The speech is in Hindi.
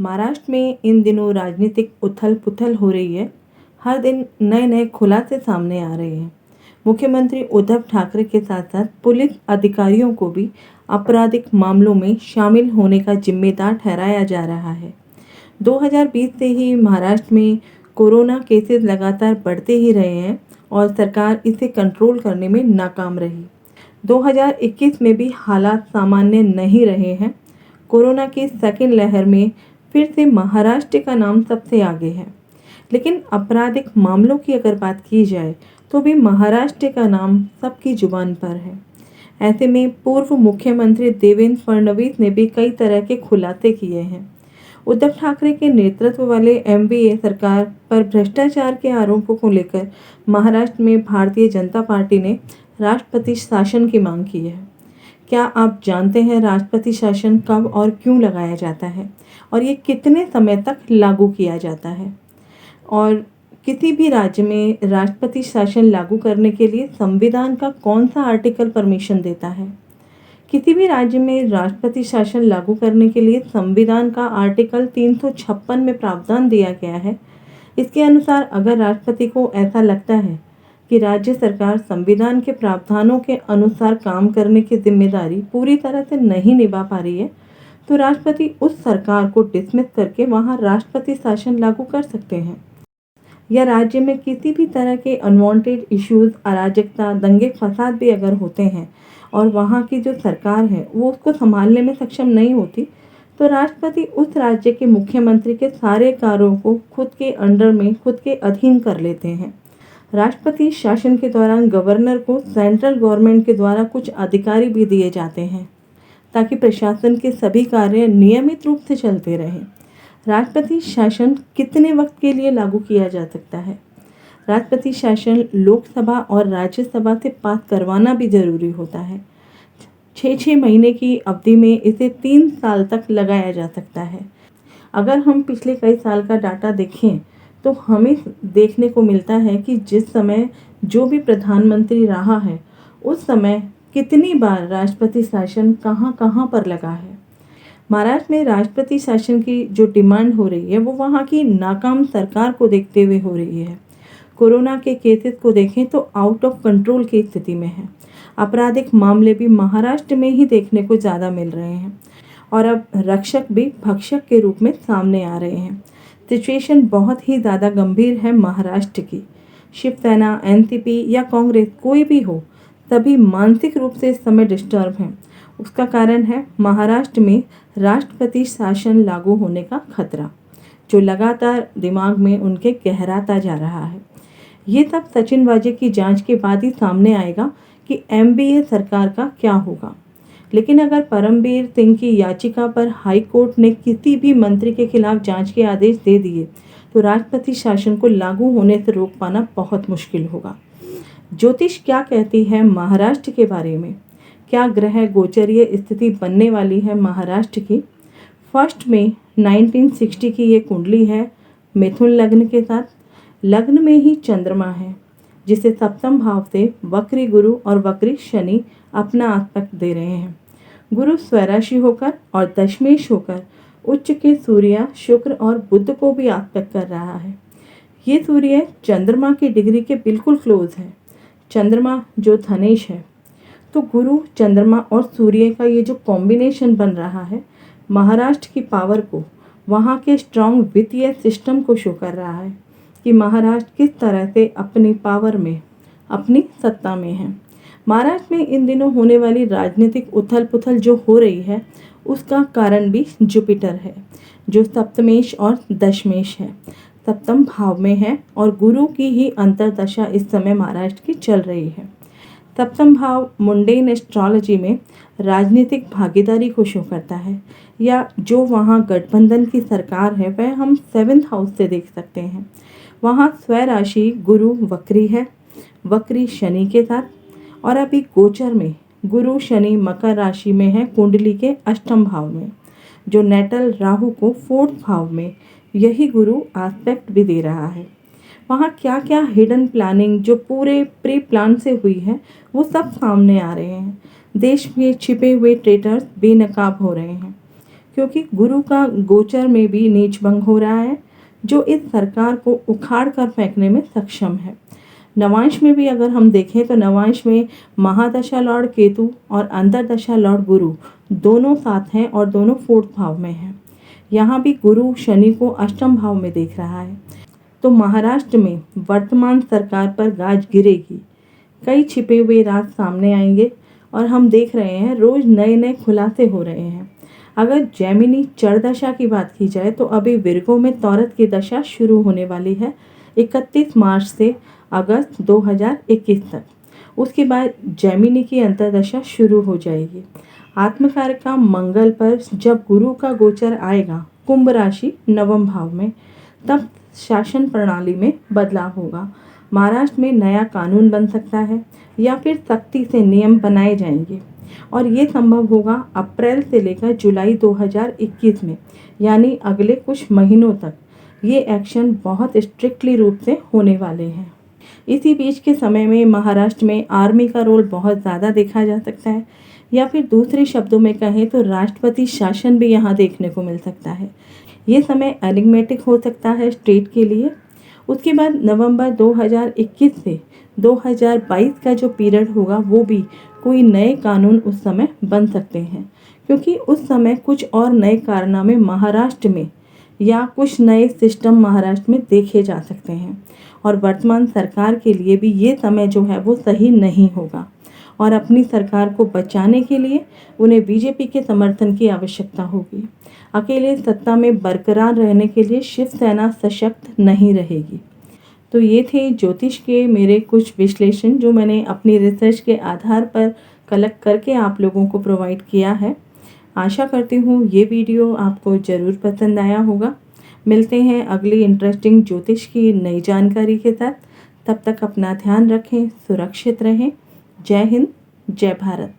महाराष्ट्र में इन दिनों राजनीतिक उथल-पुथल हो रही है। हर दिन नए-नए खुलासे सामने आ रहे हैं। मुख्यमंत्री उद्धव ठाकरे के साथ-साथ पुलिस अधिकारियों को भी आपराधिक मामलों में शामिल होने का जिम्मेदार ठहराया जा रहा है। 2020 से ही महाराष्ट्र में कोरोना केसेस लगातार बढ़ते ही रहे हैं और सरकार इसे कंट्रोल करने में नाकाम रही। 2021 में भी हालात सामान्य नहीं रहे हैं। कोरोना की सेकेंड लहर में फिर से महाराष्ट्र का नाम सबसे आगे है, लेकिन आपराधिक मामलों की अगर बात की जाए तो भी महाराष्ट्र का नाम सबकी जुबान पर है। ऐसे में पूर्व मुख्यमंत्री देवेंद्र फडणवीस ने भी कई तरह के खुलासे किए हैं। उद्धव ठाकरे के नेतृत्व वाले एनडीए सरकार पर भ्रष्टाचार के आरोपों को लेकर महाराष्ट्र में भारतीय जनता पार्टी ने राष्ट्रपति शासन की मांग की है। क्या आप जानते हैं राष्ट्रपति शासन कब और क्यों लगाया जाता है और ये कितने समय तक लागू किया जाता है? और किसी भी राज्य में राष्ट्रपति शासन लागू करने के लिए संविधान का कौन सा आर्टिकल परमिशन देता है? किसी भी राज्य में राष्ट्रपति शासन लागू करने के लिए संविधान का आर्टिकल 356 में प्रावधान दिया गया है। इसके अनुसार अगर राष्ट्रपति को ऐसा लगता है कि राज्य सरकार संविधान के प्रावधानों के अनुसार काम करने की जिम्मेदारी पूरी तरह से नहीं निभा पा रही है, तो राष्ट्रपति उस सरकार को डिसमिस करके वहां राष्ट्रपति शासन लागू कर सकते हैं। या राज्य में किसी भी तरह के अनवांटेड इश्यूज, अराजकता, दंगे फसाद भी अगर होते हैं और वहाँ की जो सरकार है वो उसको संभालने में सक्षम नहीं होती, तो राष्ट्रपति उस राज्य के मुख्यमंत्री के सारे कार्यों को खुद के अंडर में, खुद के अधीन कर लेते हैं। राष्ट्रपति शासन के दौरान गवर्नर को सेंट्रल गवर्नमेंट के द्वारा कुछ अधिकारी भी दिए जाते हैं ताकि प्रशासन के सभी कार्य नियमित रूप से चलते रहें। राष्ट्रपति शासन कितने वक्त के लिए लागू किया जा सकता है? राष्ट्रपति शासन लोकसभा और राज्यसभा से पास करवाना भी जरूरी होता है। 6 महीने की अवधि में इसे 3 साल तक लगाया जा सकता है। अगर हम पिछले कई साल का डाटा देखें तो हमें देखने को मिलता है कि जिस समय जो भी प्रधानमंत्री रहा है उस समय कितनी बार राष्ट्रपति शासन कहाँ पर लगा है। महाराष्ट्र में राष्ट्रपति शासन की जो डिमांड हो रही है वो वहाँ की नाकाम सरकार को देखते हुए हो रही है। कोरोना के केसेस को देखें तो आउट ऑफ कंट्रोल की स्थिति में है। आपराधिक मामले भी महाराष्ट्र में ही देखने को ज़्यादा मिल रहे हैं और अब रक्षक भी भक्षक के रूप में सामने आ रहे हैं। सिचुएशन बहुत ही ज़्यादा गंभीर है महाराष्ट्र की। शिवसेना, एनसीपी या कांग्रेस कोई भी हो, सभी मानसिक रूप से इस समय डिस्टर्ब हैं। उसका कारण है महाराष्ट्र में राष्ट्रपति शासन लागू होने का खतरा, जो लगातार दिमाग में उनके गहराता जा रहा है। ये सब सचिन वाजे की जांच के बाद ही सामने आएगा कि एमबीए सरकार का क्या होगा। लेकिन अगर परमबीर सिंह की याचिका पर हाई कोर्ट ने किसी भी मंत्री के खिलाफ जांच के आदेश दे दिए तो राष्ट्रपति शासन को लागू होने से रोक पाना बहुत मुश्किल होगा। ज्योतिष क्या कहती है महाराष्ट्र के बारे में? क्या ग्रह गोचरीय स्थिति बनने वाली है महाराष्ट्र की? 1 मई 1960 की ये कुंडली है मिथुन लग्न के साथ। लग्न में ही चंद्रमा है जिसे सप्तम भाव से वक्री गुरु और वक्री शनि अपना आस्पेक्ट दे रहे हैं। गुरु स्वराशि होकर और दशमेश होकर उच्च के सूर्य, शुक्र और बुध को भी आस्पेक्ट कर रहा है। ये सूर्य चंद्रमा की डिग्री के बिल्कुल क्लोज है। चंद्रमा जो धनेश है, तो गुरु, चंद्रमा और सूर्य का ये जो कॉम्बिनेशन बन रहा है महाराष्ट्र की पावर को, वहाँ के स्ट्रॉन्ग वित्तीय सिस्टम को शो कर रहा है कि महाराष्ट्र किस तरह से अपनी पावर में, अपनी सत्ता में है। महाराष्ट्र में इन दिनों होने वाली राजनीतिक उथल पुथल जो हो रही है उसका कारण भी जुपिटर है, जो सप्तमेश और दशमेश है, सप्तम भाव में है और गुरु की ही अंतर्दशा इस समय महाराष्ट्र की चल रही है। सप्तम भाव मुंडेन एस्ट्रोलॉजी में राजनीतिक भागीदारी को शो करता है, या जो वहाँ गठबंधन की सरकार है वह हम 7th हाउस से देख सकते हैं। वहाँ स्वराशि गुरु वक्री है, वक्री शनि के साथ, और अभी गोचर में गुरु शनि मकर राशि में है कुंडली के 8th भाव में, जो नेटल राहु को 4th भाव में यही गुरु आस्पेक्ट भी दे रहा है। वहाँ क्या क्या हिडन प्लानिंग जो पूरे प्री प्लान से हुई है वो सब सामने आ रहे हैं। देश में छिपे हुए ट्रेटर्स बेनकाब हो रहे हैं। क्योंकि गुरु का गोचर में भी नीच भंग हो रहा है, जो इस सरकार को उखाड़ कर फेंकने में सक्षम है। नवांश में भी अगर हम देखें तो नवांश में महादशा लॉर्ड केतु और अंतर्दशा लॉर्ड गुरु दोनों साथ हैं और दोनों 4th भाव में हैं। यहाँ भी गुरु शनि को अष्टम भाव में देख रहा है। तो महाराष्ट्र में वर्तमान सरकार पर गाज गिरेगी। कई छिपे हुए राज सामने आएंगे और हम देख रहे हैं रोज नए नए खुलासे हो रहे हैं। अगर जैमिनी चर दशा की बात की जाए तो अभी विर्गो में तौरत की दशा शुरू होने वाली है 31 मार्च से अगस्त 2021 तक। उसके बाद जैमिनी की अंतर्दशा शुरू हो जाएगी। आत्मकारक का मंगल पर जब गुरु का गोचर आएगा कुंभ राशि नवम भाव में, तब शासन प्रणाली में बदलाव होगा। महाराष्ट्र में नया कानून बन सकता है या फिर सख्ती से नियम बनाए जाएंगे और ये संभव होगा अप्रैल से लेकर जुलाई 2021 में, यानी अगले कुछ महीनों तक ये एक्शन बहुत स्ट्रिक्टली रूप से होने वाले हैं। इसी बीच के समय में महाराष्ट्र में आर्मी का रोल बहुत ज़्यादा देखा जा सकता है, या फिर दूसरे शब्दों में कहें तो राष्ट्रपति शासन भी यहाँ देखने को मिल सकता है। ये समय एनिग्मेटिक हो सकता है स्टेट के लिए। उसके बाद नवंबर 2021 से 2022 का जो पीरियड होगा वो भी कोई नए कानून उस समय बन सकते हैं, क्योंकि उस समय कुछ और नए कारनामे महाराष्ट्र में या कुछ नए सिस्टम महाराष्ट्र में देखे जा सकते हैं। और वर्तमान सरकार के लिए भी ये समय जो है वो सही नहीं होगा और अपनी सरकार को बचाने के लिए उन्हें बीजेपी के समर्थन की आवश्यकता होगी। अकेले सत्ता में बरकरार रहने के लिए शिवसेना सशक्त नहीं रहेगी। तो ये थे ज्योतिष के मेरे कुछ विश्लेषण जो मैंने अपनी रिसर्च के आधार पर कलेक्ट करके आप लोगों को प्रोवाइड किया है। आशा करती हूँ ये वीडियो आपको ज़रूर पसंद आया होगा। मिलते हैं अगली इंटरेस्टिंग ज्योतिष की नई जानकारी के साथ। तब तक अपना ध्यान रखें, सुरक्षित रहें। जय हिंद, जय भारत।